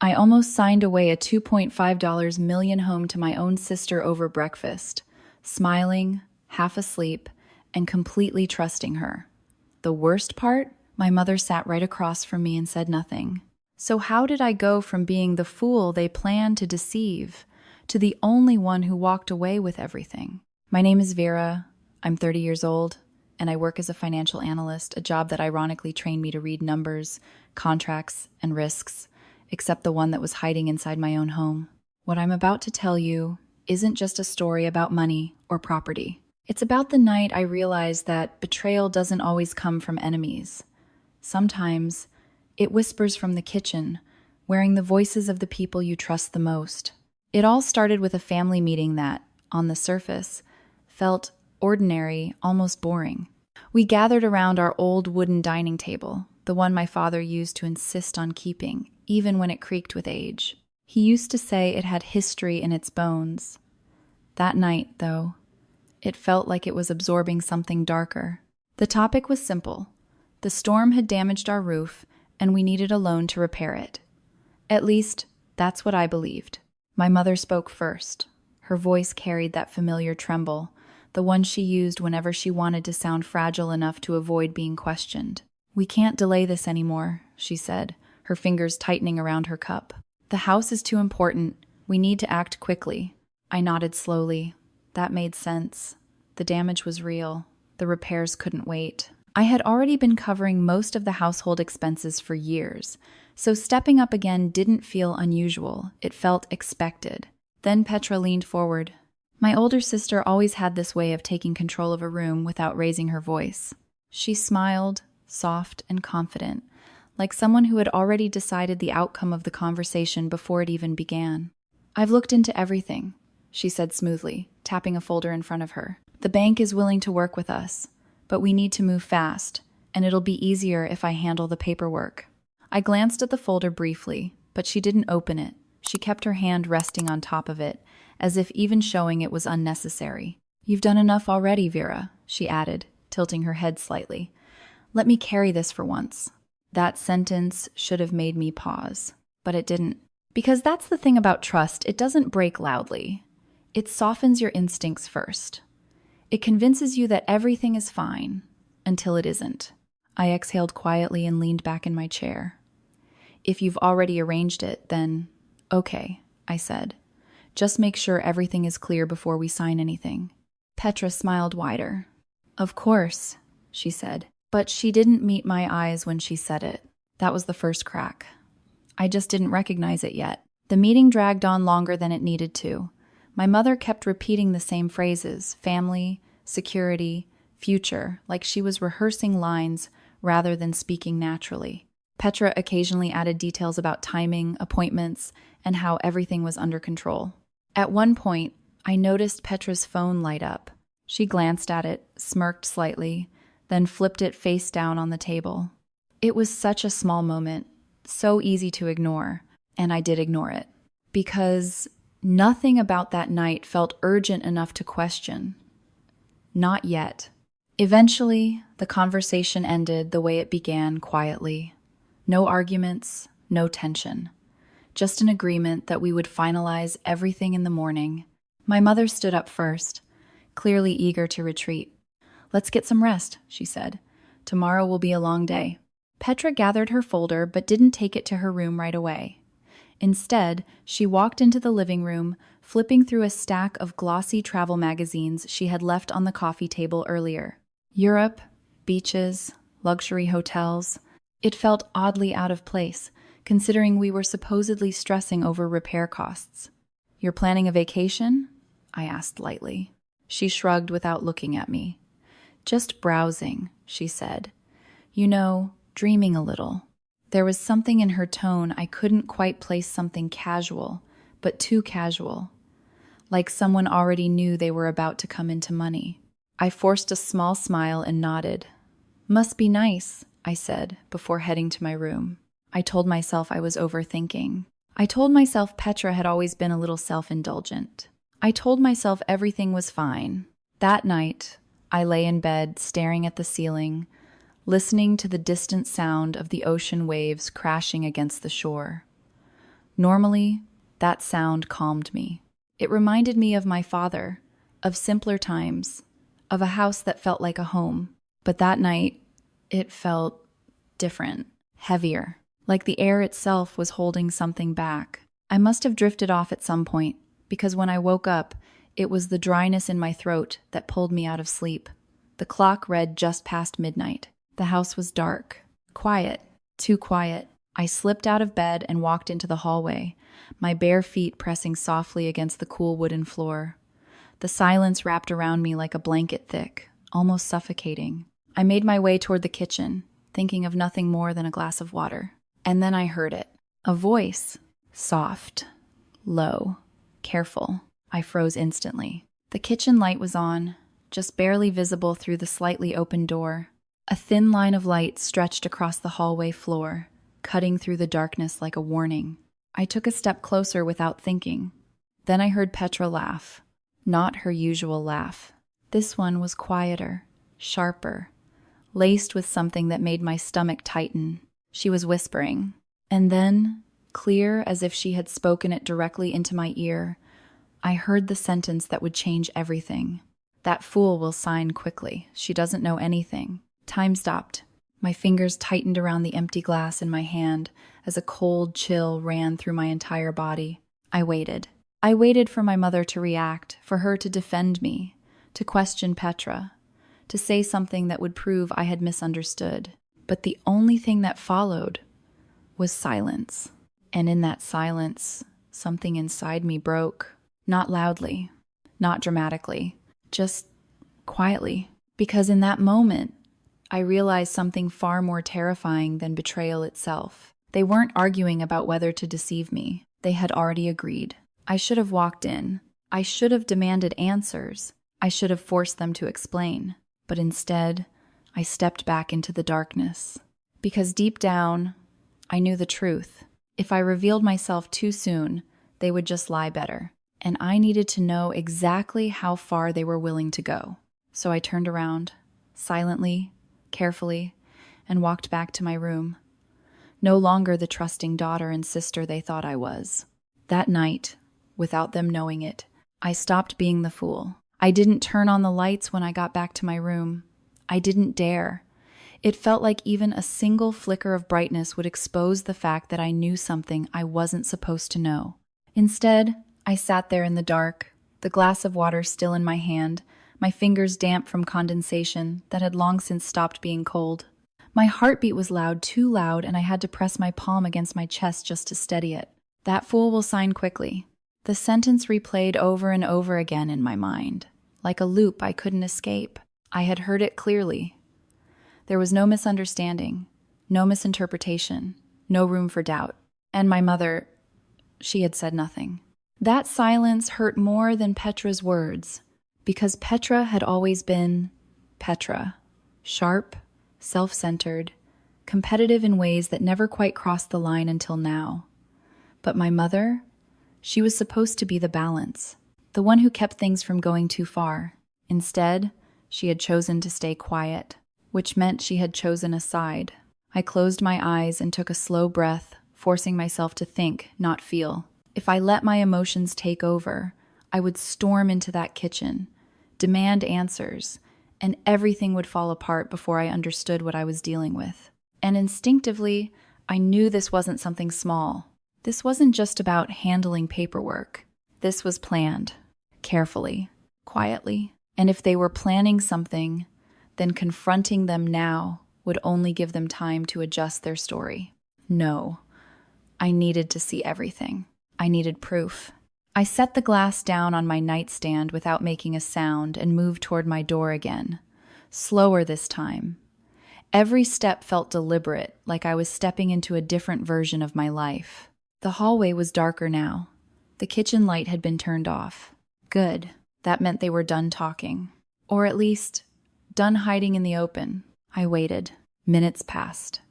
I almost signed away a $2.5 million home to my own sister over breakfast, smiling, half asleep, and completely trusting her. The worst part? My mother sat right across from me and said nothing. So how did I go from being the fool they planned to deceive to the only one who walked away with everything? My name is Vera. I'm 30 years old, and I work as a financial analyst, a job that ironically trained me to read numbers, contracts, and risks, except the one that was hiding inside my own home. What I'm about to tell you isn't just a story about money or property. It's about the night I realized that betrayal doesn't always come from enemies. Sometimes it whispers from the kitchen, wearing the voices of the people you trust the most. It all started with a family meeting that, on the surface, felt ordinary, almost boring. We gathered around our old wooden dining table, the one my father used to insist on keeping, even when it creaked with age. He used to say it had history in its bones. That night, though, it felt like it was absorbing something darker. The topic was simple. The storm had damaged our roof, and we needed a loan to repair it. At least, that's what I believed. My mother spoke first. Her voice carried that familiar tremble, the one she used whenever she wanted to sound fragile enough to avoid being questioned. "We can't delay this anymore," she said, her fingers tightening around her cup. "The house is too important. We need to act quickly." I nodded slowly. That made sense. The damage was real. The repairs couldn't wait. I had already been covering most of the household expenses for years, so stepping up again didn't feel unusual. It felt expected. Then Petra leaned forward. My older sister always had this way of taking control of a room without raising her voice. She smiled, soft and confident, like someone who had already decided the outcome of the conversation before it even began. "I've looked into everything," she said smoothly, tapping a folder in front of her. "The bank is willing to work with us, but we need to move fast, and it'll be easier if I handle the paperwork." I glanced at the folder briefly, but she didn't open it. She kept her hand resting on top of it, as if even showing it was unnecessary. "You've done enough already, Vera," she added, tilting her head slightly. "Let me carry this for once." That sentence should have made me pause, but it didn't. Because that's the thing about trust, it doesn't break loudly. It softens your instincts first. It convinces you that everything is fine, until it isn't. I exhaled quietly and leaned back in my chair. "If you've already arranged it, then okay," I said. "Just make sure everything is clear before we sign anything." Petra smiled wider. "Of course," she said, but she didn't meet my eyes when she said it. That was the first crack. I just didn't recognize it yet. The meeting dragged on longer than it needed to. My mother kept repeating the same phrases: family, security, future, like she was rehearsing lines rather than speaking naturally. Petra occasionally added details about timing, appointments, and how everything was under control. At one point, I noticed Petra's phone light up. She glanced at it, smirked slightly, then flipped it face down on the table. It was such a small moment, so easy to ignore, and I did ignore it. Because nothing about that night felt urgent enough to question. Not yet. Eventually, the conversation ended the way it began, quietly. No arguments, no tension. Just an agreement that we would finalize everything in the morning. My mother stood up first, clearly eager to retreat. "Let's get some rest," she said. "Tomorrow will be a long day." Petra gathered her folder but didn't take it to her room right away. Instead, she walked into the living room, flipping through a stack of glossy travel magazines she had left on the coffee table earlier. Europe, beaches, luxury hotels. It felt oddly out of place, considering we were supposedly stressing over repair costs. "You're planning a vacation?" I asked lightly. She shrugged without looking at me. "Just browsing," she said. "You know, dreaming a little." There was something in her tone I couldn't quite place, something casual, but too casual. Like someone already knew they were about to come into money. I forced a small smile and nodded. "Must be nice," I said, before heading to my room. I told myself I was overthinking. I told myself Petra had always been a little self-indulgent. I told myself everything was fine. That night, I lay in bed, staring at the ceiling, listening to the distant sound of the ocean waves crashing against the shore. Normally, that sound calmed me. It reminded me of my father, of simpler times, of a house that felt like a home. But that night, it felt different, heavier, like the air itself was holding something back. I must have drifted off at some point, because when I woke up, it was the dryness in my throat that pulled me out of sleep. The clock read just past midnight. The house was dark, quiet, too quiet. I slipped out of bed and walked into the hallway, my bare feet pressing softly against the cool wooden floor. The silence wrapped around me like a blanket thick, almost suffocating. I made my way toward the kitchen, thinking of nothing more than a glass of water. And then I heard it. A voice. Soft, low, careful. I froze instantly. The kitchen light was on, just barely visible through the slightly open door. A thin line of light stretched across the hallway floor, cutting through the darkness like a warning. I took a step closer without thinking. Then I heard Petra laugh. Not her usual laugh. This one was quieter, sharper, laced with something that made my stomach tighten. She was whispering. And then, clear as if she had spoken it directly into my ear, I heard the sentence that would change everything. That fool will sign quickly. She doesn't know anything. Time stopped. My fingers tightened around the empty glass in my hand as a cold chill ran through my entire body. I waited. I waited for my mother to react, for her to defend me, to question Petra, to say something that would prove I had misunderstood. But the only thing that followed was silence. And in that silence, something inside me broke. Not loudly, not dramatically, just quietly. Because in that moment, I realized something far more terrifying than betrayal itself. They weren't arguing about whether to deceive me. They had already agreed. I should have walked in. I should have demanded answers. I should have forced them to explain. But instead, I stepped back into the darkness. Because deep down, I knew the truth. If I revealed myself too soon, they would just lie better. And I needed to know exactly how far they were willing to go. So I turned around, silently, carefully, and walked back to my room. No longer the trusting daughter and sister they thought I was. That night, without them knowing it, I stopped being the fool. I didn't turn on the lights when I got back to my room. I didn't dare. It felt like even a single flicker of brightness would expose the fact that I knew something I wasn't supposed to know. Instead, I sat there in the dark, the glass of water still in my hand, my fingers damp from condensation that had long since stopped being cold. My heartbeat was loud, too loud, and I had to press my palm against my chest just to steady it. That fool will sign quickly. The sentence replayed over and over again in my mind, like a loop I couldn't escape. I had heard it clearly. There was no misunderstanding, no misinterpretation, no room for doubt. And my mother, she had said nothing. That silence hurt more than Petra's words, because Petra had always been Petra, sharp, self-centered, competitive in ways that never quite crossed the line until now. But my mother, she was supposed to be the balance, the one who kept things from going too far. Instead, she had chosen to stay quiet, which meant she had chosen a side. I closed my eyes and took a slow breath, forcing myself to think, not feel. If I let my emotions take over, I would storm into that kitchen, demand answers, and everything would fall apart before I understood what I was dealing with. And instinctively, I knew this wasn't something small. This wasn't just about handling paperwork. This was planned, carefully, quietly. And if they were planning something, then confronting them now would only give them time to adjust their story. No, I needed to see everything. I needed proof. I set the glass down on my nightstand without making a sound and moved toward my door again, slower this time. Every step felt deliberate, like I was stepping into a different version of my life. The hallway was darker now. The kitchen light had been turned off. Good. That meant they were done talking. Or at least, done hiding in the open. I waited. Minutes passed.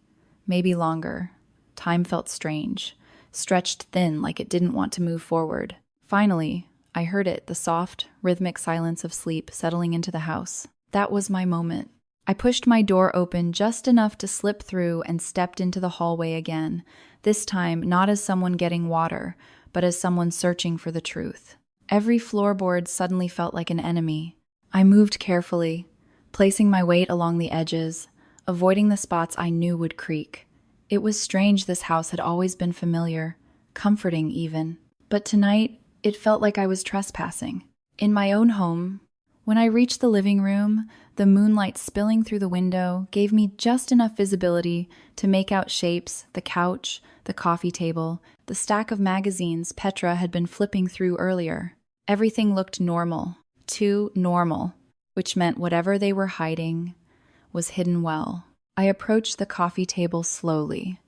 Maybe longer. Time felt strange, stretched thin like it didn't want to move forward. Finally, I heard it, the soft, rhythmic silence of sleep settling into the house. That was my moment. I pushed my door open just enough to slip through and stepped into the hallway again, this time not as someone getting water, but as someone searching for the truth. Every floorboard suddenly felt like an enemy. I moved carefully, placing my weight along the edges, avoiding the spots I knew would creak. It was strange this house had always been familiar, comforting even. But tonight, it felt like I was trespassing. In my own home, when I reached the living room, the moonlight spilling through the window gave me just enough visibility to make out shapes, the couch, the coffee table, the stack of magazines Petra had been flipping through earlier. Everything looked normal, too normal, which meant whatever they were hiding was hidden well. I approached the coffee table slowly,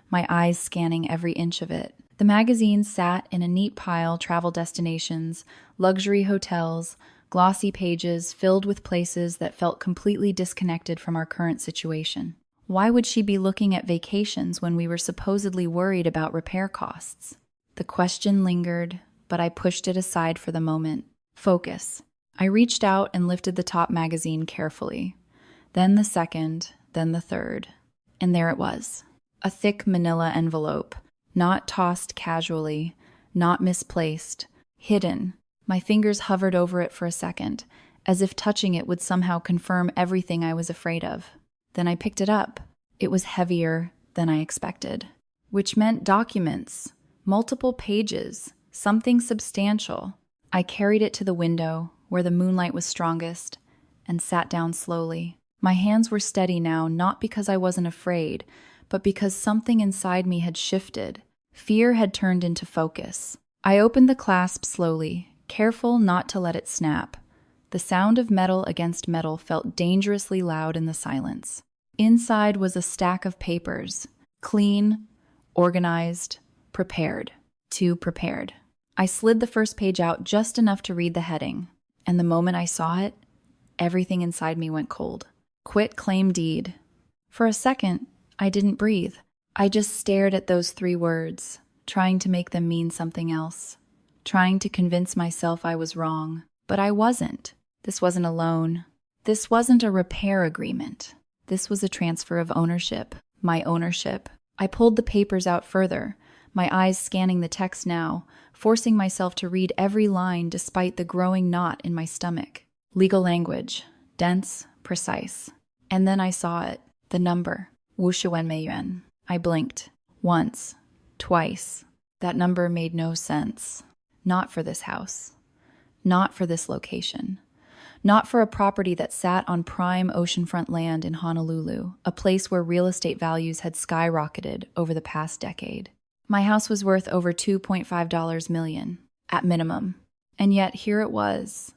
my eyes scanning every inch of it. The magazines sat in a neat pile: travel destinations, luxury hotels, glossy pages filled with places that felt completely disconnected from our current situation. Why would she be looking at vacations when we were supposedly worried about repair costs? The question lingered, but I pushed it aside for the moment. Focus. I reached out and lifted the top magazine carefully. Then the second, then the third. And there it was. A thick manila envelope. Not tossed casually, not misplaced, hidden. My fingers hovered over it for a second, as if touching it would somehow confirm everything I was afraid of. Then I picked it up. It was heavier than I expected, which meant documents, multiple pages, something substantial. I carried it to the window, where the moonlight was strongest, and sat down slowly. My hands were steady now, not because I wasn't afraid, but because something inside me had shifted. Fear had turned into focus. I opened the clasp slowly, careful not to let it snap. The sound of metal against metal felt dangerously loud in the silence. Inside was a stack of papers, clean, organized, prepared. Too prepared. I slid the first page out just enough to read the heading, and the moment I saw it, everything inside me went cold. Quit claim deed. For a second, I didn't breathe. I just stared at those 3 words, trying to make them mean something else, trying to convince myself I was wrong. But I wasn't. This wasn't a loan. This wasn't a repair agreement. This was a transfer of ownership, my ownership. I pulled the papers out further, my eyes scanning the text now, forcing myself to read every line despite the growing knot in my stomach. Legal language, dense, precise. And then I saw it, the number. 50,000,000. I blinked. Once. Twice. That number made no sense. Not for this house. Not for this location. Not for a property that sat on prime oceanfront land in Honolulu, a place where real estate values had skyrocketed over the past decade. My house was worth over $2.5 million, at minimum. And yet here it was,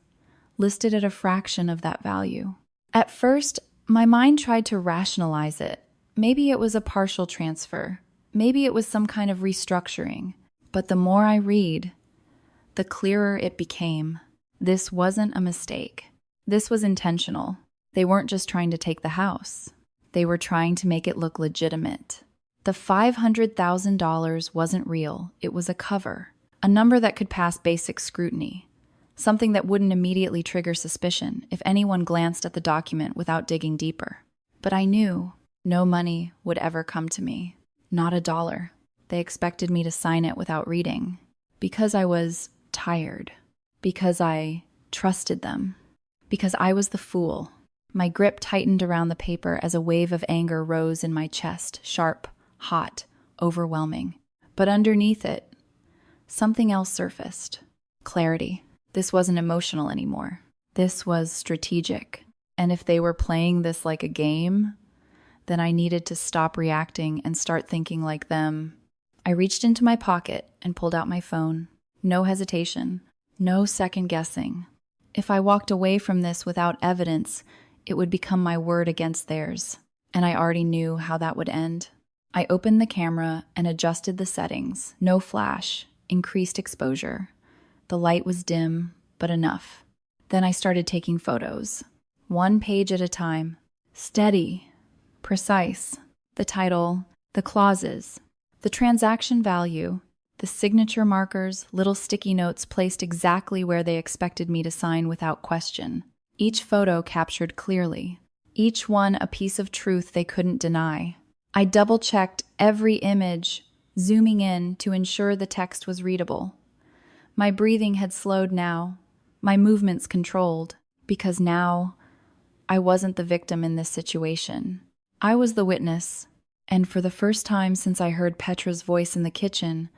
listed at a fraction of that value. At first, my mind tried to rationalize it. Maybe it was a partial transfer. Maybe it was some kind of restructuring. But the more I read, the clearer it became. This wasn't a mistake. This was intentional. They weren't just trying to take the house. They were trying to make it look legitimate. The $500,000 wasn't real. It was a cover. A number that could pass basic scrutiny. Something that wouldn't immediately trigger suspicion if anyone glanced at the document without digging deeper. But I knew no money would ever come to me. Not a dollar. They expected me to sign it without reading. Because I was tired. Because I trusted them. Because I was the fool. My grip tightened around the paper as a wave of anger rose in my chest, sharp, hot, overwhelming. But underneath it, something else surfaced. Clarity. This wasn't emotional anymore. This was strategic. And if they were playing this like a game, then I needed to stop reacting and start thinking like them. I reached into my pocket and pulled out my phone. No hesitation. No second guessing. If I walked away from this without evidence, it would become my word against theirs. And I already knew how that would end. I opened the camera and adjusted the settings. No flash. Increased exposure. The light was dim, but enough. Then I started taking photos. 1 page at a time. Steady. Precise. The title. The clauses. The transaction value. The signature markers, little sticky notes placed exactly where they expected me to sign without question. Each photo captured clearly. each one a piece of truth they couldn't deny. I double-checked every image, zooming in to ensure the text was readable. My breathing had slowed now, my movements controlled, because now I wasn't the victim in this situation. I was the witness, and for the first time since I heard Petra's voice in the kitchen,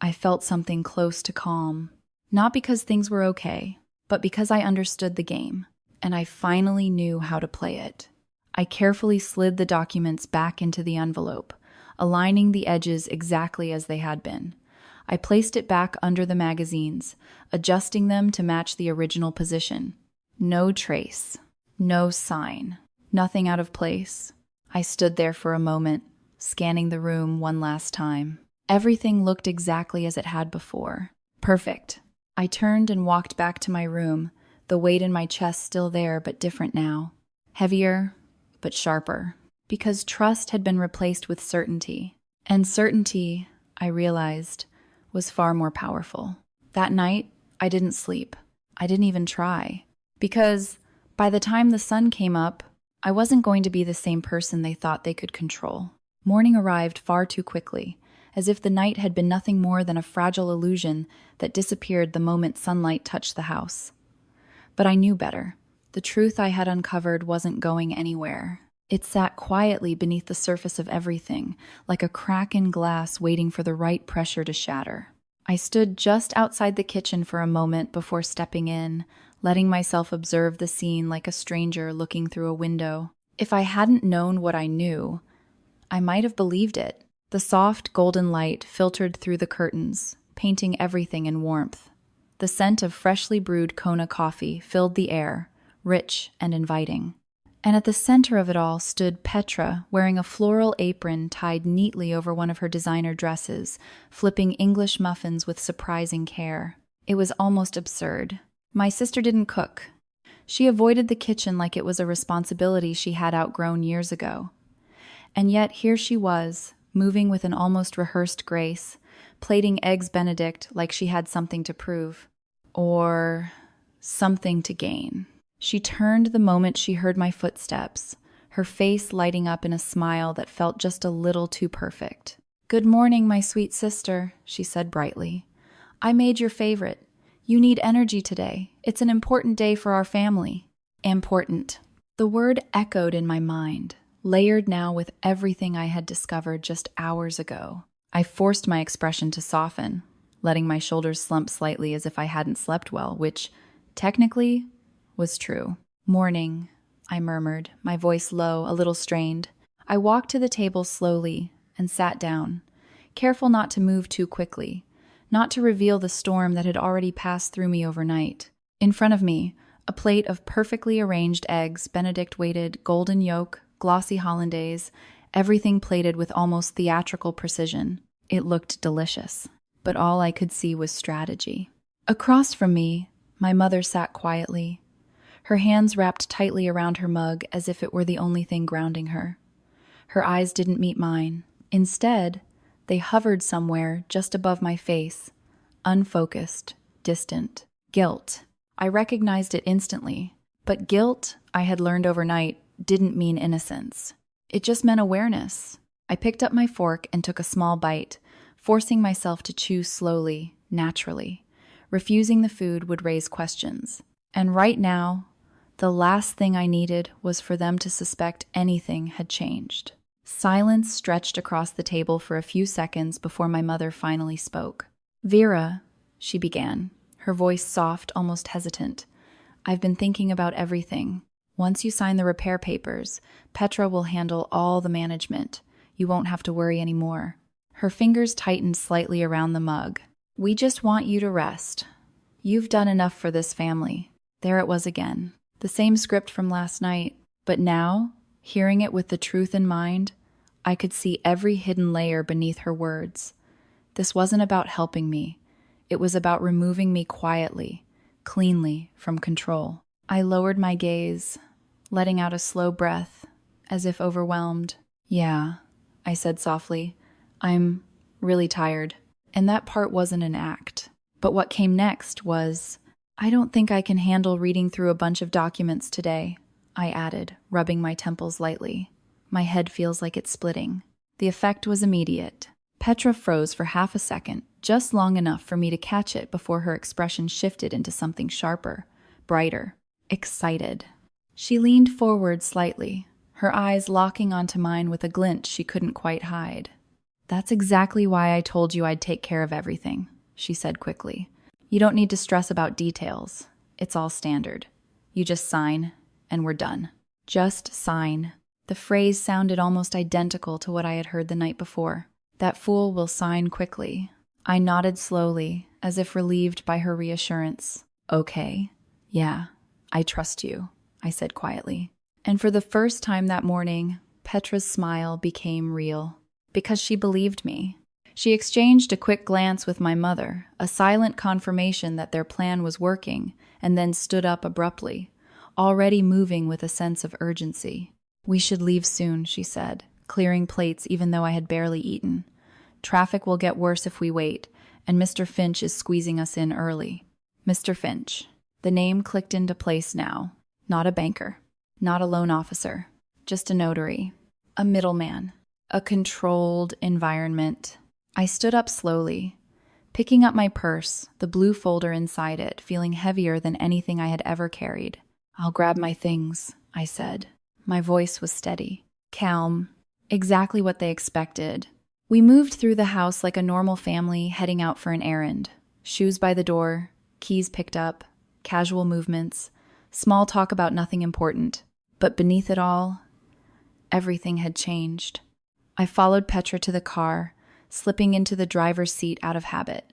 I felt something close to calm. Not because things were okay, but because I understood the game, and I finally knew how to play it. I carefully slid the documents back into the envelope, aligning the edges exactly as they had been. I placed it back under the magazines, adjusting them to match the original position. No trace, no sign, nothing out of place. I stood there for a moment, scanning the room one last time. Everything looked exactly as it had before. Perfect. I turned and walked back to my room, the weight in my chest still there but different now. Heavier, but sharper. Because trust had been replaced with certainty. And certainty, I realized, was far more powerful. That night, I didn't sleep. I didn't even try. Because by the time the sun came up, I wasn't going to be the same person they thought they could control. Morning arrived far too quickly, as if the night had been nothing more than a fragile illusion that disappeared the moment sunlight touched the house. But I knew better. The truth I had uncovered wasn't going anywhere. It sat quietly beneath the surface of everything, like a crack in glass waiting for the right pressure to shatter. I stood just outside the kitchen for a moment before stepping in, letting myself observe the scene like a stranger looking through a window. If I hadn't known what I knew, I might have believed it. The soft golden light filtered through the curtains, painting everything in warmth. The scent of freshly brewed Kona coffee filled the air, rich and inviting. And at the center of it all stood Petra, wearing a floral apron tied neatly over one of her designer dresses, flipping English muffins with surprising care. It was almost absurd. My sister didn't cook. She avoided the kitchen like it was a responsibility she had outgrown years ago. And yet here she was, moving with an almost rehearsed grace, plating eggs Benedict like she had something to prove. Or something to gain. She turned the moment she heard my footsteps, her face lighting up in a smile that felt just a little too perfect. "Good morning, my sweet sister," she said brightly. "I made your favorite. You need energy today. It's an important day for our family." Important. The word echoed in my mind, layered now with everything I had discovered just hours ago. I forced my expression to soften, letting my shoulders slump slightly as if I hadn't slept well, which, technically, was true. "Morning," I murmured, my voice low, a little strained. I walked to the table slowly and sat down, careful not to move too quickly, not to reveal the storm that had already passed through me overnight. In front of me, a plate of perfectly arranged eggs Benedict waited, golden yolk, glossy hollandaise, everything plated with almost theatrical precision. It looked delicious, but all I could see was strategy. Across from me, my mother sat quietly, her hands wrapped tightly around her mug as if it were the only thing grounding her. Her eyes didn't meet mine. Instead, they hovered somewhere just above my face, unfocused, distant. Guilt. I recognized it instantly, but guilt, I had learned overnight, didn't mean innocence. It just meant awareness. I picked up my fork and took a small bite, forcing myself to chew slowly, naturally. Refusing the food would raise questions. And right now, the last thing I needed was for them to suspect anything had changed. Silence stretched across the table for a few seconds before my mother finally spoke. "Vera," she began, her voice soft, almost hesitant. "I've been thinking about everything. Once you sign the repair papers, Petra will handle all the management. You won't have to worry anymore." Her fingers tightened slightly around the mug. "We just want you to rest. You've done enough for this family." There it was again. The same script from last night, but now, hearing it with the truth in mind, I could see every hidden layer beneath her words. This wasn't about helping me. It was about removing me quietly, cleanly, from control. I lowered my gaze, letting out a slow breath, as if overwhelmed. "Yeah," I said softly. "I'm really tired." And that part wasn't an act. But what came next was, "I don't think I can handle reading through a bunch of documents today. I added, rubbing my temples lightly. My head feels like it's splitting. The effect was immediate. Petra froze for half a second, just long enough for me to catch it before her expression shifted into something sharper, brighter, excited. She leaned forward slightly, her eyes locking onto mine with a glint she couldn't quite hide. "That's exactly why I told you I'd take care of everything," she said quickly. "You don't need to stress about details. It's all standard. You just sign, and we're done." Just sign. The phrase sounded almost identical to what I had heard the night before. That fool will sign quickly. I nodded slowly, as if relieved by her reassurance. "Okay. Yeah, I trust you," I said quietly. And for the first time that morning, Petra's smile became real. Because she believed me. She exchanged a quick glance with my mother, a silent confirmation that their plan was working, and then stood up abruptly, already moving with a sense of urgency. "We should leave soon," she said, clearing plates even though I had barely eaten. "Traffic will get worse if we wait, and Mr. Finch is squeezing us in early." Mr. Finch. The name clicked into place now. Not a banker. Not a loan officer. Just a notary. A middleman. A controlled environment. I stood up slowly, picking up my purse, the blue folder inside it, feeling heavier than anything I had ever carried. "I'll grab my things," I said. My voice was steady, calm, exactly what they expected. We moved through the house like a normal family heading out for an errand. Shoes by the door, keys picked up, casual movements, small talk about nothing important. But beneath it all, everything had changed. I followed Petra to the car, slipping into the driver's seat out of habit.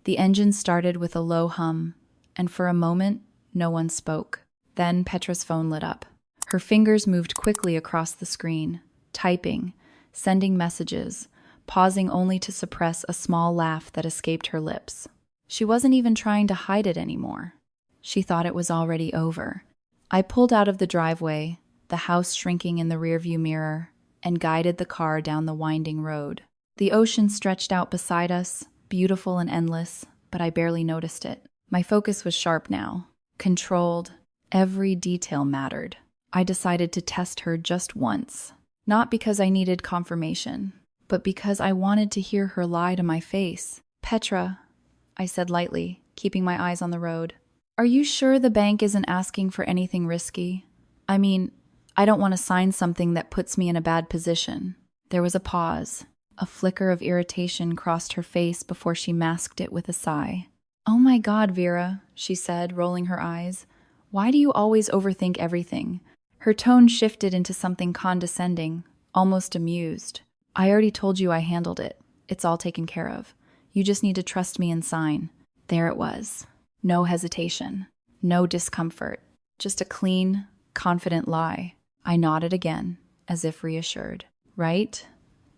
The engine started with a low hum, and for a moment, no one spoke. Then Petra's phone lit up. Her fingers moved quickly across the screen, typing, sending messages, pausing only to suppress a small laugh that escaped her lips. She wasn't even trying to hide it anymore. She thought it was already over. I pulled out of the driveway, the house shrinking in the rearview mirror, and guided the car down the winding road. The ocean stretched out beside us, beautiful and endless, but I barely noticed it. My focus was sharp now, controlled. Every detail mattered. I decided to test her just once, not because I needed confirmation, but because I wanted to hear her lie to my face. "Petra," I said lightly, keeping my eyes on the road, "are you sure the bank isn't asking for anything risky? I mean, I don't want to sign something that puts me in a bad position." There was a pause. A flicker of irritation crossed her face before she masked it with a sigh. "Oh my God, Vera," she said, rolling her eyes. "Why do you always overthink everything?" Her tone shifted into something condescending, almost amused. "I already told you I handled it. It's all taken care of. You just need to trust me and sign." There it was. No hesitation. No discomfort. Just a clean, confident lie. I nodded again, as if reassured. "Right?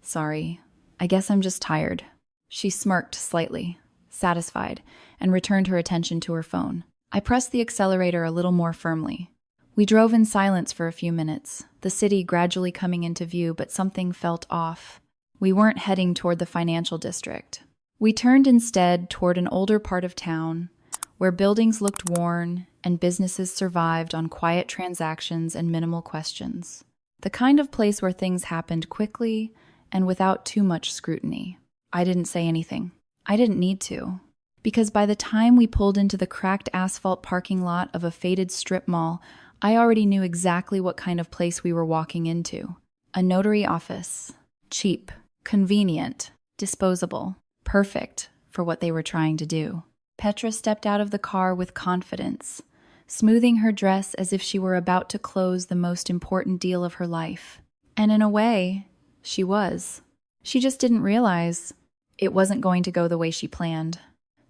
Sorry. I guess I'm just tired." She smirked slightly, satisfied, and returned her attention to her phone. I pressed the accelerator a little more firmly. We drove in silence for a few minutes, the city gradually coming into view, but something felt off. We weren't heading toward the financial district. We turned instead toward an older part of town, where buildings looked worn and businesses survived on quiet transactions and minimal questions. The kind of place where things happened quickly and without too much scrutiny. I didn't say anything. I didn't need to. Because by the time we pulled into the cracked asphalt parking lot of a faded strip mall, I already knew exactly what kind of place we were walking into. A notary office. Cheap, convenient, disposable, perfect for what they were trying to do. Petra stepped out of the car with confidence, smoothing her dress as if she were about to close the most important deal of her life. And in a way, she was. She just didn't realize it wasn't going to go the way she planned.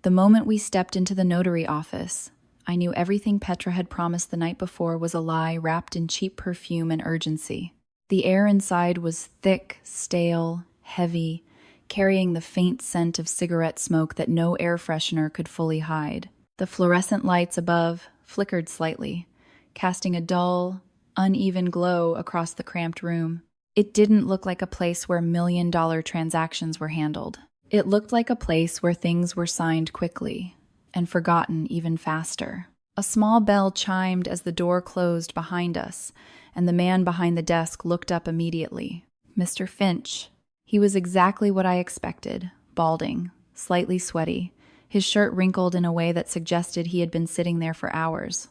The moment we stepped into the notary office, I knew everything Petra had promised the night before was a lie wrapped in cheap perfume and urgency. The air inside was thick, stale, heavy, carrying the faint scent of cigarette smoke that no air freshener could fully hide. The fluorescent lights above flickered slightly, casting a dull, uneven glow across the cramped room. It didn't look like a place where million-dollar transactions were handled. It looked like a place where things were signed quickly and forgotten even faster. A small bell chimed as the door closed behind us, and the man behind the desk looked up immediately. Mr. Finch. He was exactly what I expected, balding, slightly sweaty, his shirt wrinkled in a way that suggested he had been sitting there for hours.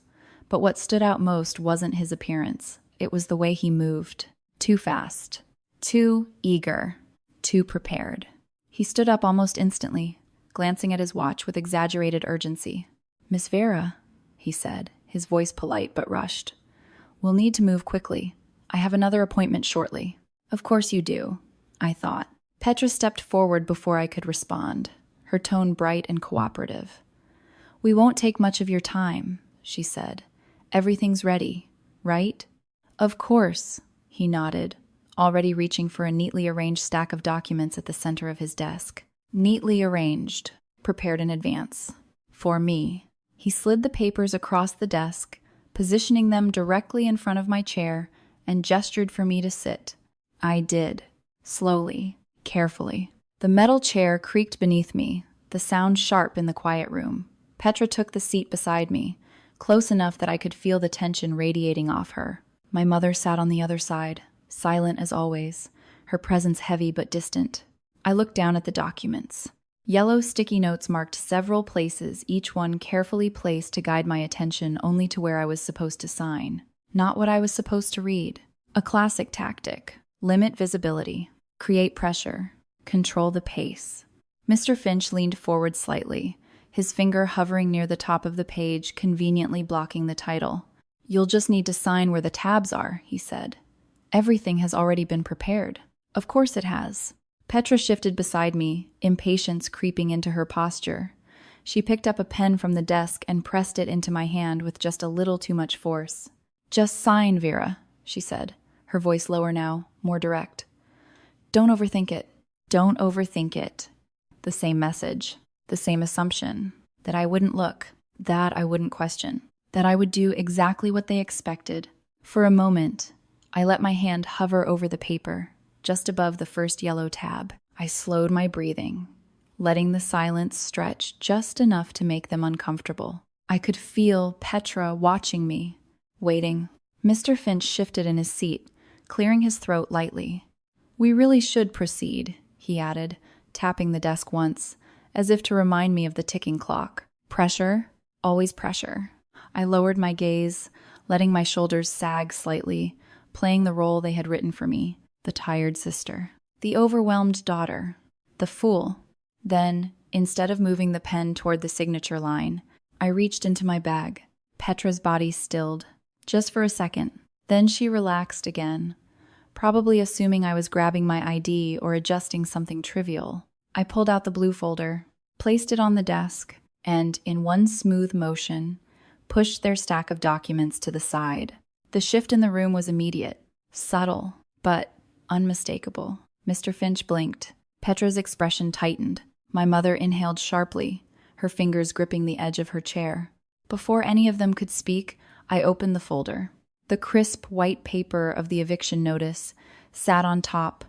But what stood out most wasn't his appearance. It was the way he moved. Too fast. Too eager. Too prepared. He stood up almost instantly, glancing at his watch with exaggerated urgency. "Miss Vera," he said, his voice polite but rushed. "We'll need to move quickly. I have another appointment shortly." "Of course you do," I thought. Petra stepped forward before I could respond, her tone bright and cooperative. "We won't take much of your time," she said. "Everything's ready, right?" "Of course," he nodded, already reaching for a neatly arranged stack of documents at the center of his desk. Neatly arranged, prepared in advance. For me. He slid the papers across the desk, positioning them directly in front of my chair, and gestured for me to sit. I did. Slowly, carefully. The metal chair creaked beneath me, the sound sharp in the quiet room. Petra took the seat beside me, close enough that I could feel the tension radiating off her. My mother sat on the other side, silent as always, her presence heavy but distant. I looked down at the documents. Yellow sticky notes marked several places, each one carefully placed to guide my attention only to where I was supposed to sign, not what I was supposed to read. A classic tactic. Limit visibility. Create pressure. Control the pace. Mr. Finch leaned forward slightly, his finger hovering near the top of the page, conveniently blocking the title. "You'll just need to sign where the tabs are," he said. "Everything has already been prepared." "Of course it has." Petra shifted beside me, impatience creeping into her posture. She picked up a pen from the desk and pressed it into my hand with just a little too much force. "Just sign, Vera," she said, her voice lower now, more direct. "Don't overthink it. Don't overthink it." The same message, the same assumption, that I wouldn't look, that I wouldn't question, that I would do exactly what they expected. For a moment, I let my hand hover over the paper, just above the first yellow tab. I slowed my breathing, letting the silence stretch just enough to make them uncomfortable. I could feel Petra watching me, waiting. Mr. Finch shifted in his seat, clearing his throat lightly. "We really should proceed," he added, tapping the desk once, as if to remind me of the ticking clock. Pressure, always pressure. I lowered my gaze, letting my shoulders sag slightly, playing the role they had written for me. The tired sister. The overwhelmed daughter. The fool. Then, instead of moving the pen toward the signature line, I reached into my bag. Petra's body stilled. Just for a second. Then she relaxed again, probably assuming I was grabbing my ID or adjusting something trivial. I pulled out the blue folder, placed it on the desk, and, in one smooth motion, pushed their stack of documents to the side. The shift in the room was immediate, subtle, but unmistakable. Mr. Finch blinked. Petra's expression tightened. My mother inhaled sharply, her fingers gripping the edge of her chair. Before any of them could speak, I opened the folder. The crisp white paper of the eviction notice sat on top,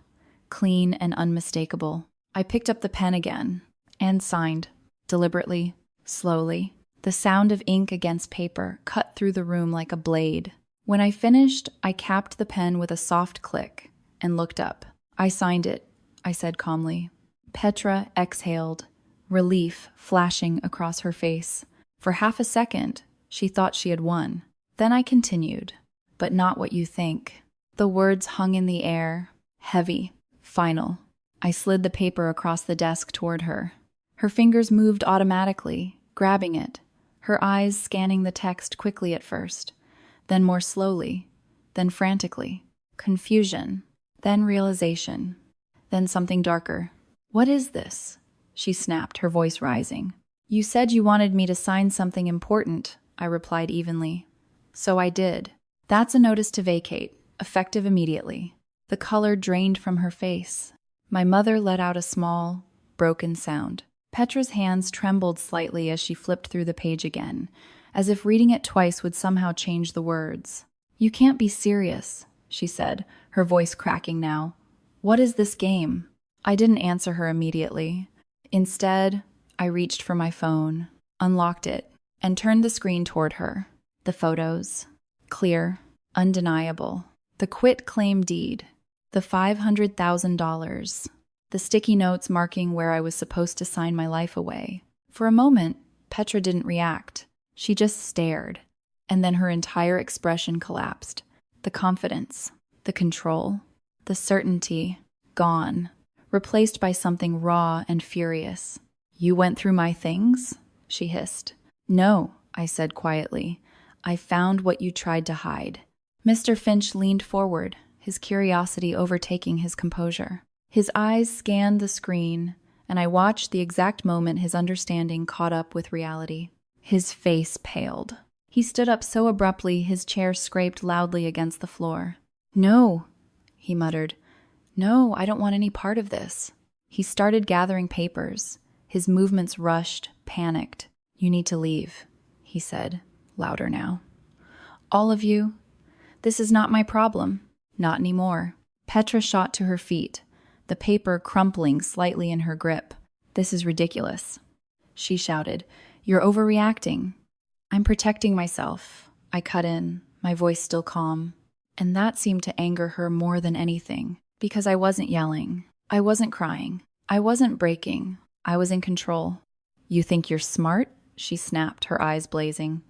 clean and unmistakable. I picked up the pen again and signed, deliberately, slowly. The sound of ink against paper cut through the room like a blade. When I finished, I capped the pen with a soft click and looked up. "I signed it," I said calmly. Petra exhaled, relief flashing across her face. For half a second, she thought she had won. Then I continued, "But not what you think." The words hung in the air, heavy, final. I slid the paper across the desk toward her. Her fingers moved automatically, grabbing it, her eyes scanning the text quickly at first, then more slowly, then frantically. Confusion, then realization, then something darker. "What is this?" she snapped, her voice rising. "You said you wanted me to sign something important," I replied evenly. "So I did. That's a notice to vacate, effective immediately." The color drained from her face. My mother let out a small, broken sound. Petra's hands trembled slightly as she flipped through the page again, as if reading it twice would somehow change the words. "You can't be serious," she said, her voice cracking now. "What is this game?" I didn't answer her immediately. Instead, I reached for my phone, unlocked it, and turned the screen toward her. The photos. Clear. Undeniable. The quit-claim deed. The $500,000. The sticky notes marking where I was supposed to sign my life away. For a moment, Petra didn't react. She just stared. And then her entire expression collapsed. The confidence. The control. The certainty. Gone. Replaced by something raw and furious. "You went through my things?" she hissed. "No," I said quietly. "I found what you tried to hide." Mr. Finch leaned forward, his curiosity overtaking his composure. His eyes scanned the screen, and I watched the exact moment his understanding caught up with reality. His face paled. He stood up so abruptly his chair scraped loudly against the floor. "No," he muttered. "No, I don't want any part of this." He started gathering papers. His movements rushed, panicked. "You need to leave," he said, louder now. "All of you? This is not my problem. Not anymore." Petra shot to her feet, the paper crumpling slightly in her grip. "This is ridiculous," she shouted. "You're overreacting." "I'm protecting myself," I cut in, my voice still calm. And that seemed to anger her more than anything, because I wasn't yelling. I wasn't crying. I wasn't breaking. I was in control. "You think you're smart?" she snapped, her eyes blazing.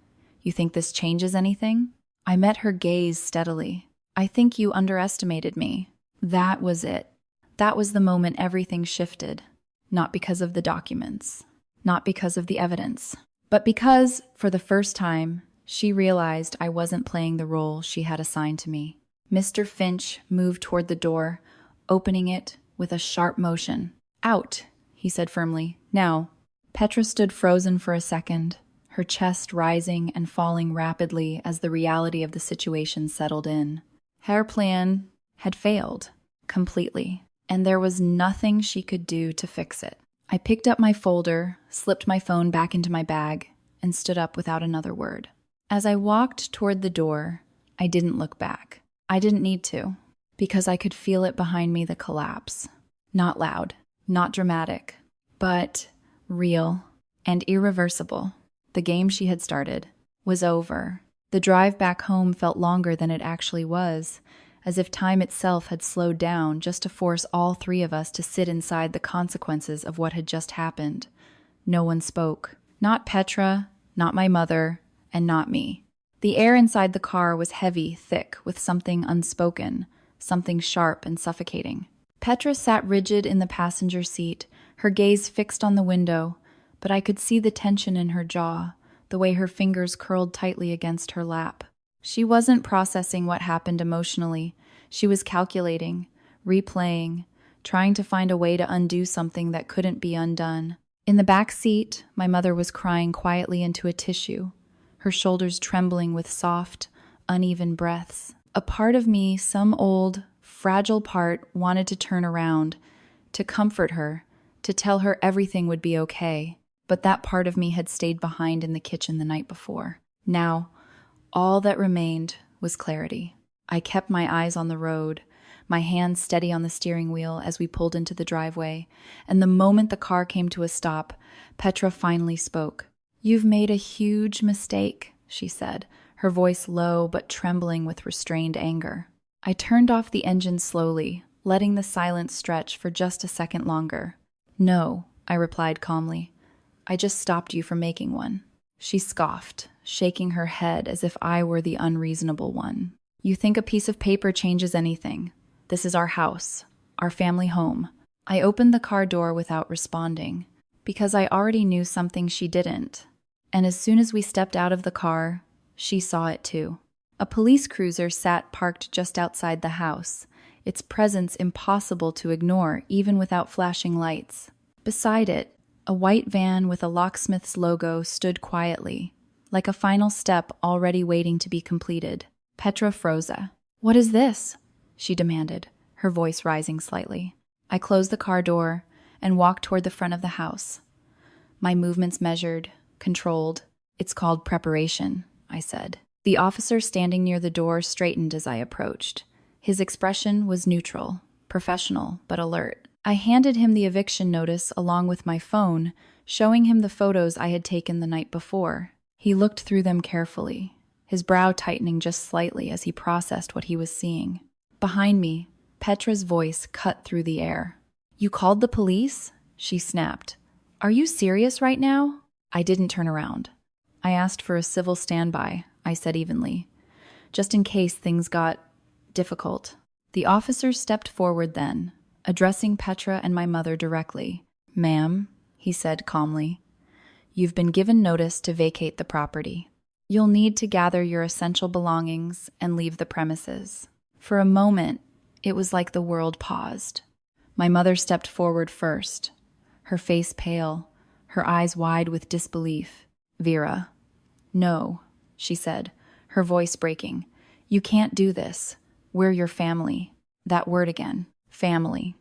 "You think this changes anything?" I met her gaze steadily. "I think you underestimated me." That was it. That was the moment everything shifted. Not because of the documents. Not because of the evidence. But because, for the first time, she realized I wasn't playing the role she had assigned to me. Mr. Finch moved toward the door, opening it with a sharp motion. "Out," he said firmly. "Now." Petra stood frozen for a second, her chest rising and falling rapidly as the reality of the situation settled in. Her plan had failed, completely, and there was nothing she could do to fix it. I picked up my folder, slipped my phone back into my bag, and stood up without another word. As I walked toward the door, I didn't look back. I didn't need to, because I could feel it behind me, the collapse. Not loud, not dramatic, but real and irreversible. The game she had started was over. The drive back home felt longer than it actually was, as if time itself had slowed down just to force all three of us to sit inside the consequences of what had just happened. No one spoke. Not Petra, not my mother, and not me. The air inside the car was heavy, thick, with something unspoken, something sharp and suffocating. Petra sat rigid in the passenger seat, her gaze fixed on the window, but I could see the tension in her jaw, the way her fingers curled tightly against her lap. She wasn't processing what happened emotionally. She was calculating, replaying, trying to find a way to undo something that couldn't be undone. In the back seat, my mother was crying quietly into a tissue, her shoulders trembling with soft, uneven breaths. A part of me, some old, fragile part, wanted to turn around, to comfort her, to tell her everything would be okay. But that part of me had stayed behind in the kitchen the night before. Now, all that remained was clarity. I kept my eyes on the road, my hands steady on the steering wheel as we pulled into the driveway, and the moment the car came to a stop, Petra finally spoke. "You've made a huge mistake," she said, her voice low but trembling with restrained anger. I turned off the engine slowly, letting the silence stretch for just a second longer. "No," I replied calmly. "I just stopped you from making one." She scoffed, shaking her head as if I were the unreasonable one. "You think a piece of paper changes anything? This is our house, our family home." I opened the car door without responding, because I already knew something she didn't. And as soon as we stepped out of the car, she saw it too. A police cruiser sat parked just outside the house, its presence impossible to ignore even without flashing lights. Beside it, a white van with a locksmith's logo stood quietly, like a final step already waiting to be completed. Petra froze. "What is this?" she demanded, her voice rising slightly. I closed the car door and walked toward the front of the house. My movements measured, controlled. "It's called preparation," I said. The officer standing near the door straightened as I approached. His expression was neutral, professional, but alert. I handed him the eviction notice along with my phone, showing him the photos I had taken the night before. He looked through them carefully, his brow tightening just slightly as he processed what he was seeing. Behind me, Petra's voice cut through the air. "You called the police?" she snapped. "Are you serious right now?" I didn't turn around. "I asked for a civil standby," I said evenly, "just in case things got difficult." The officer stepped forward then, addressing Petra and my mother directly. "Ma'am," he said calmly, "you've been given notice to vacate the property. You'll need to gather your essential belongings and leave the premises." For a moment, it was like the world paused. My mother stepped forward first, her face pale, her eyes wide with disbelief. "Vera." "No," she said, her voice breaking. "You can't do this. We're your family." That word again, family.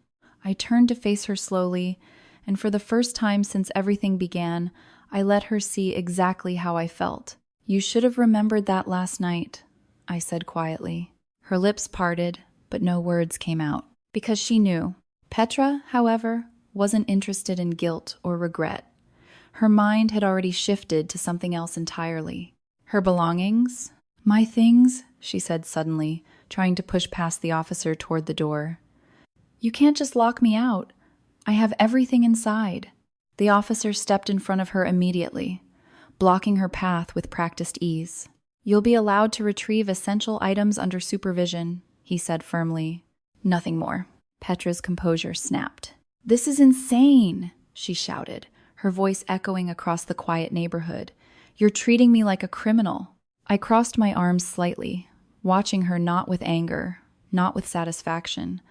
I turned to face her slowly, and for the first time since everything began, I let her see exactly how I felt. "You should have remembered that last night," I said quietly. Her lips parted, but no words came out, because she knew. Petra, however, wasn't interested in guilt or regret. Her mind had already shifted to something else entirely. Her belongings? "My things?" she said suddenly, trying to push past the officer toward the door. "You can't just lock me out. I have everything inside." The officer stepped in front of her immediately, blocking her path with practiced ease. "You'll be allowed to retrieve essential items under supervision," he said firmly. "Nothing more." Petra's composure snapped. "This is insane," she shouted, her voice echoing across the quiet neighborhood. "You're treating me like a criminal." I crossed my arms slightly, watching her not with anger, not with satisfaction,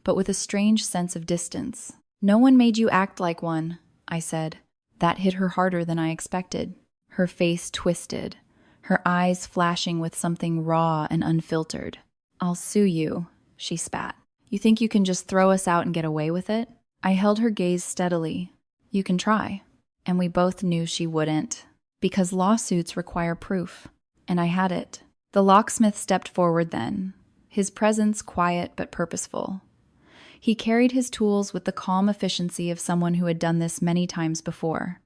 but with a strange sense of distance. "No one made you act like one," I said. That hit her harder than I expected. Her face twisted, her eyes flashing with something raw and unfiltered. "I'll sue you," she spat. "You think you can just throw us out and get away with it?" I held her gaze steadily. "You can try." And we both knew she wouldn't, because lawsuits require proof. And I had it. The locksmith stepped forward then, his presence quiet but purposeful. He carried his tools with the calm efficiency of someone who had done this many times before.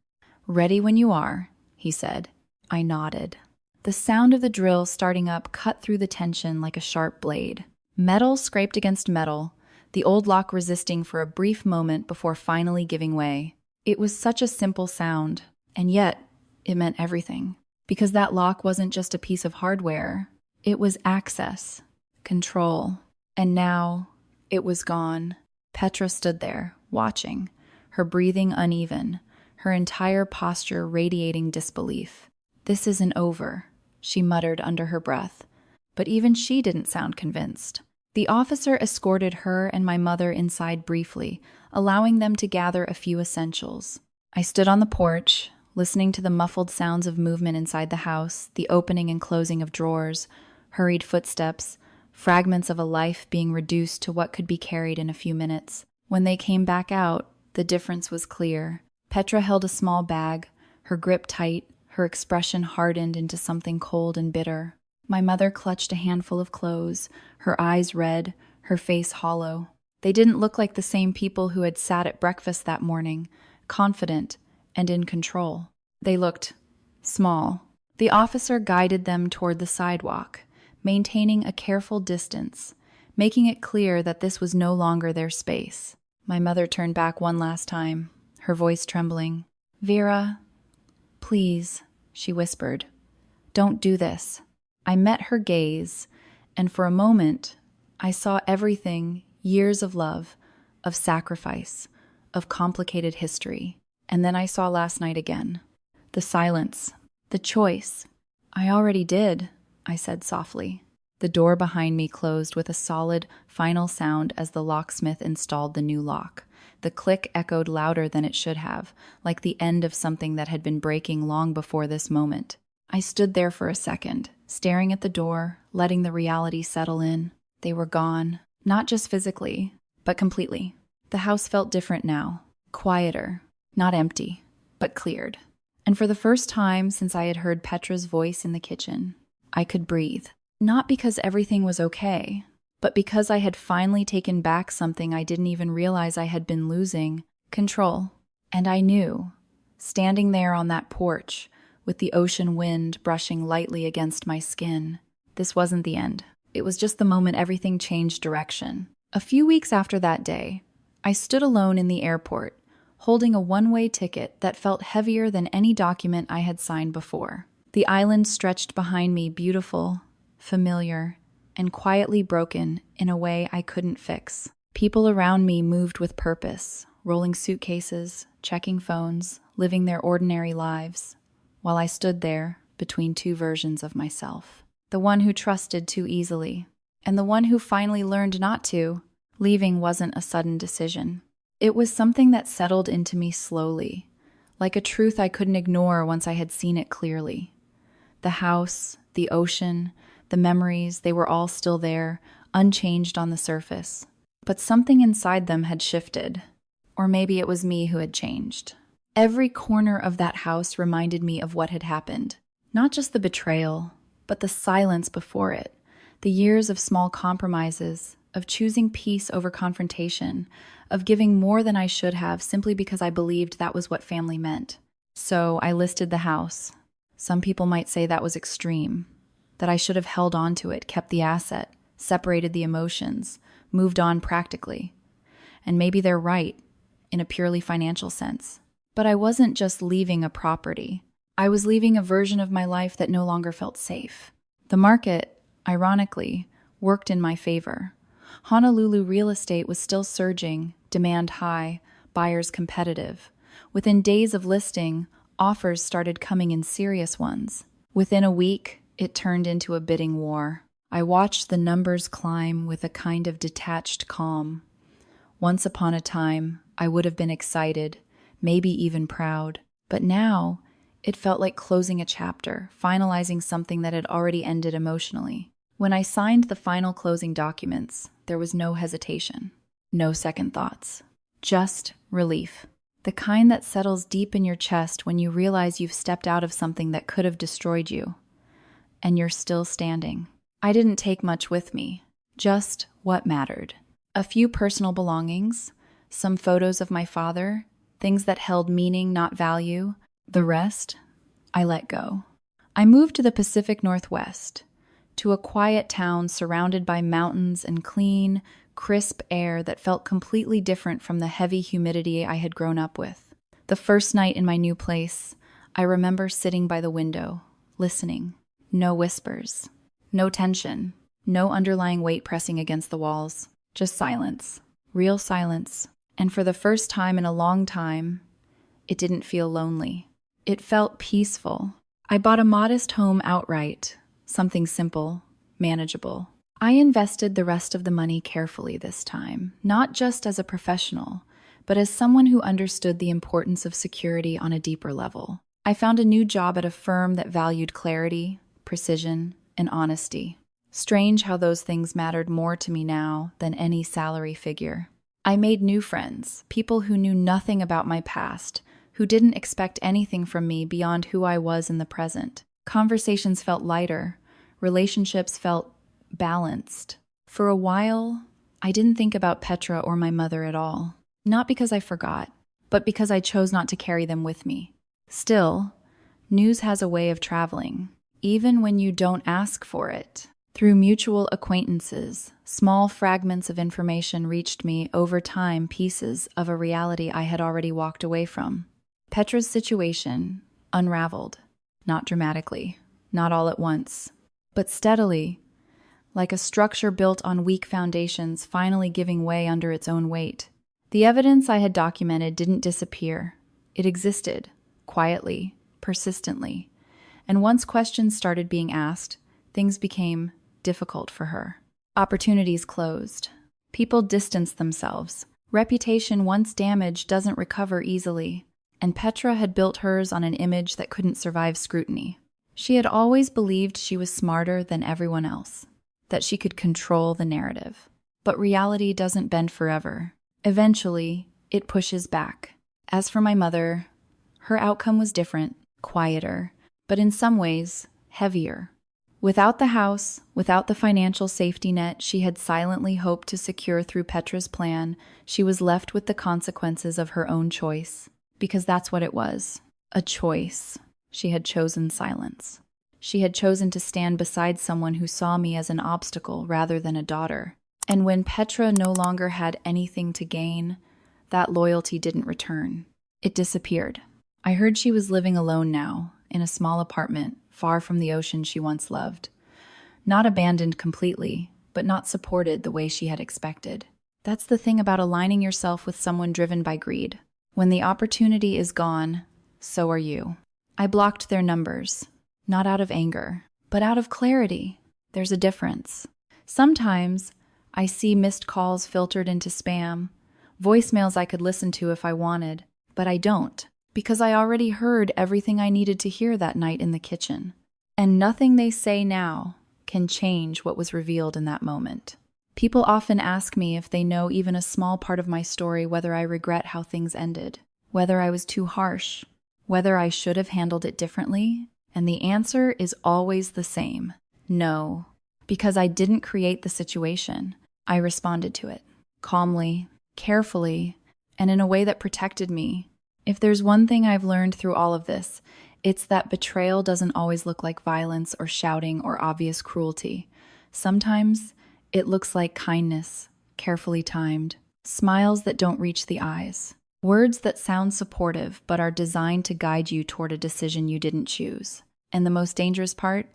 "Ready when you are," he said. I nodded. The sound of the drill starting up cut through the tension like a sharp blade. Metal scraped against metal, the old lock resisting for a brief moment before finally giving way. It was such a simple sound, and yet it meant everything. Because that lock wasn't just a piece of hardware. It was access, control. And now it was gone. Petra stood there, watching, her breathing uneven, her entire posture radiating disbelief. "This isn't over," she muttered under her breath. But even she didn't sound convinced. The officer escorted her and my mother inside briefly, allowing them to gather a few essentials. I stood on the porch, listening to the muffled sounds of movement inside the house, the opening and closing of drawers, hurried footsteps, fragments of a life being reduced to what could be carried in a few minutes. When they came back out, the difference was clear. Petra held a small bag, her grip tight, her expression hardened into something cold and bitter. My mother clutched a handful of clothes, her eyes red, her face hollow. They didn't look like the same people who had sat at breakfast that morning, confident and in control. They looked small. The officer guided them toward the sidewalk, maintaining a careful distance, making it clear that this was no longer their space. My mother turned back one last time, her voice trembling. "Vera, please," she whispered. "Don't do this." I met her gaze, and for a moment, I saw everything, years of love, of sacrifice, of complicated history. And then I saw last night again. The silence, the choice. "I already did," I said softly. The door behind me closed with a solid, final sound as the locksmith installed the new lock. The click echoed louder than it should have, like the end of something that had been breaking long before this moment. I stood there for a second, staring at the door, letting the reality settle in. They were gone, not just physically, but completely. The house felt different now, quieter, not empty, but cleared. And for the first time since I had heard Petra's voice in the kitchen, I could breathe. Not because everything was okay, but because I had finally taken back something I didn't even realize I had been losing, control. And I knew, standing there on that porch, with the ocean wind brushing lightly against my skin. This wasn't the end. It was just the moment everything changed direction. A few weeks after that day, I stood alone in the airport, holding a one-way ticket that felt heavier than any document I had signed before. The island stretched behind me, beautiful, familiar, and quietly broken in a way I couldn't fix. People around me moved with purpose, rolling suitcases, checking phones, living their ordinary lives, while I stood there between two versions of myself. The one who trusted too easily, and the one who finally learned not to. Leaving wasn't a sudden decision. It was something that settled into me slowly, like a truth I couldn't ignore once I had seen it clearly. The house, the ocean, the memories, they were all still there, unchanged on the surface. But something inside them had shifted. Or maybe it was me who had changed. Every corner of that house reminded me of what had happened. Not just the betrayal, but the silence before it. The years of small compromises, of choosing peace over confrontation, of giving more than I should have simply because I believed that was what family meant. So I listed the house. Some people might say that was extreme, that I should have held on to it, kept the asset, separated the emotions, moved on practically. And maybe they're right, in a purely financial sense. But I wasn't just leaving a property. I was leaving a version of my life that no longer felt safe. The market, ironically, worked in my favor. Honolulu real estate was still surging, demand high, buyers competitive. Within days of listing, offers started coming in, serious ones. Within a week, it turned into a bidding war. I watched the numbers climb with a kind of detached calm. Once upon a time, I would have been excited, maybe even proud. But now, it felt like closing a chapter, finalizing something that had already ended emotionally. When I signed the final closing documents, there was no hesitation, no second thoughts, just relief. The kind that settles deep in your chest when you realize you've stepped out of something that could have destroyed you, and you're still standing. I didn't take much with me, just what mattered. A few personal belongings, some photos of my father, things that held meaning, not value. The rest, I let go. I moved to the Pacific Northwest, to a quiet town surrounded by mountains and clean, crisp air that felt completely different from the heavy humidity I had grown up with. The first night in my new place, I remember sitting by the window, listening. No whispers, no tension, no underlying weight pressing against the walls, just silence, real silence. And for the first time in a long time, it didn't feel lonely. It felt peaceful. I bought a modest home outright, something simple, manageable. I invested the rest of the money carefully this time, not just as a professional, but as someone who understood the importance of security on a deeper level. I found a new job at a firm that valued clarity, precision, and honesty. Strange how those things mattered more to me now than any salary figure. I made new friends, people who knew nothing about my past, who didn't expect anything from me beyond who I was in the present. Conversations felt lighter, relationships felt balanced. For a while, I didn't think about Petra or my mother at all. Not because I forgot, but because I chose not to carry them with me. Still, news has a way of traveling, even when you don't ask for it. Through mutual acquaintances, small fragments of information reached me over time, pieces of a reality I had already walked away from. Petra's situation unraveled, not dramatically, not all at once, but steadily, like a structure built on weak foundations finally giving way under its own weight. The evidence I had documented didn't disappear. It existed, quietly, persistently. And once questions started being asked, things became difficult for her. Opportunities closed. People distanced themselves. Reputation once damaged doesn't recover easily. And Petra had built hers on an image that couldn't survive scrutiny. She had always believed she was smarter than everyone else, that she could control the narrative. But reality doesn't bend forever. Eventually, it pushes back. As for my mother, her outcome was different, quieter, but in some ways, heavier. Without the house, without the financial safety net she had silently hoped to secure through Petra's plan, she was left with the consequences of her own choice. Because that's what it was, a choice. She had chosen silence. She had chosen to stand beside someone who saw me as an obstacle rather than a daughter. And when Petra no longer had anything to gain, that loyalty didn't return. It disappeared. I heard she was living alone now, in a small apartment, far from the ocean she once loved. Not abandoned completely, but not supported the way she had expected. That's the thing about aligning yourself with someone driven by greed. When the opportunity is gone, so are you. I blocked their numbers, not out of anger, but out of clarity. There's a difference. Sometimes I see missed calls filtered into spam, voicemails I could listen to if I wanted, but I don't, because I already heard everything I needed to hear that night in the kitchen. And nothing they say now can change what was revealed in that moment. People often ask me if they know even a small part of my story, whether I regret how things ended, whether I was too harsh, whether I should have handled it differently, and the answer is always the same: no, because I didn't create the situation. I responded to it, calmly, carefully, and in a way that protected me. If there's one thing I've learned through all of this, it's that betrayal doesn't always look like violence or shouting or obvious cruelty. Sometimes it looks like kindness, carefully timed, smiles that don't reach the eyes, words that sound supportive but are designed to guide you toward a decision you didn't choose. And the most dangerous part?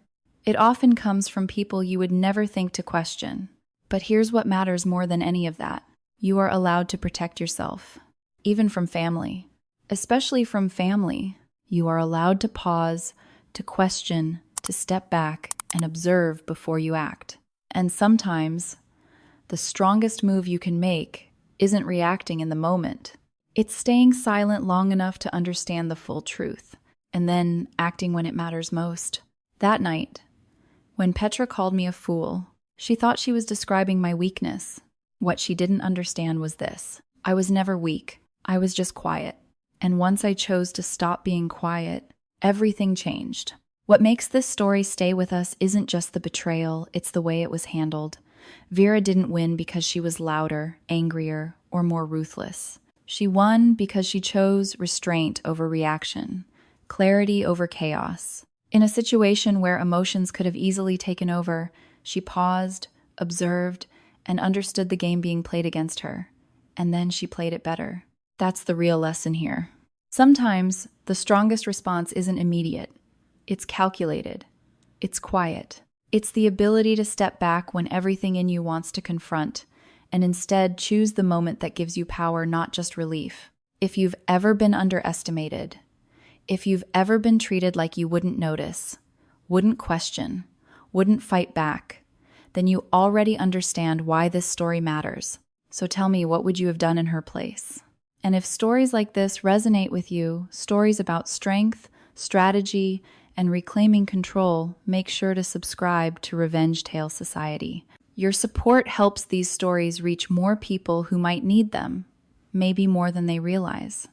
It often comes from people you would never think to question. But here's what matters more than any of that. You are allowed to protect yourself, even from family. Especially from family, you are allowed to pause, to question, to step back, and observe before you act. And sometimes, the strongest move you can make isn't reacting in the moment. It's staying silent long enough to understand the full truth, and then acting when it matters most. That night, when Petra called me a fool, she thought she was describing my weakness. What she didn't understand was this: I was never weak. I was just quiet. And once I chose to stop being quiet, everything changed. What makes this story stay with us isn't just the betrayal, it's the way it was handled. Vera didn't win because she was louder, angrier, or more ruthless. She won because she chose restraint over reaction, clarity over chaos. In a situation where emotions could have easily taken over, she paused, observed, and understood the game being played against her. And then she played it better. That's the real lesson here. Sometimes the strongest response isn't immediate. It's calculated. It's quiet. It's the ability to step back when everything in you wants to confront, and instead choose the moment that gives you power, not just relief. If you've ever been underestimated, if you've ever been treated like you wouldn't notice, wouldn't question, wouldn't fight back, then you already understand why this story matters. So tell me, what would you have done in her place? And if stories like this resonate with you, stories about strength, strategy, and reclaiming control, make sure to subscribe to Revenge Tale Society. Your support helps these stories reach more people who might need them, maybe more than they realize.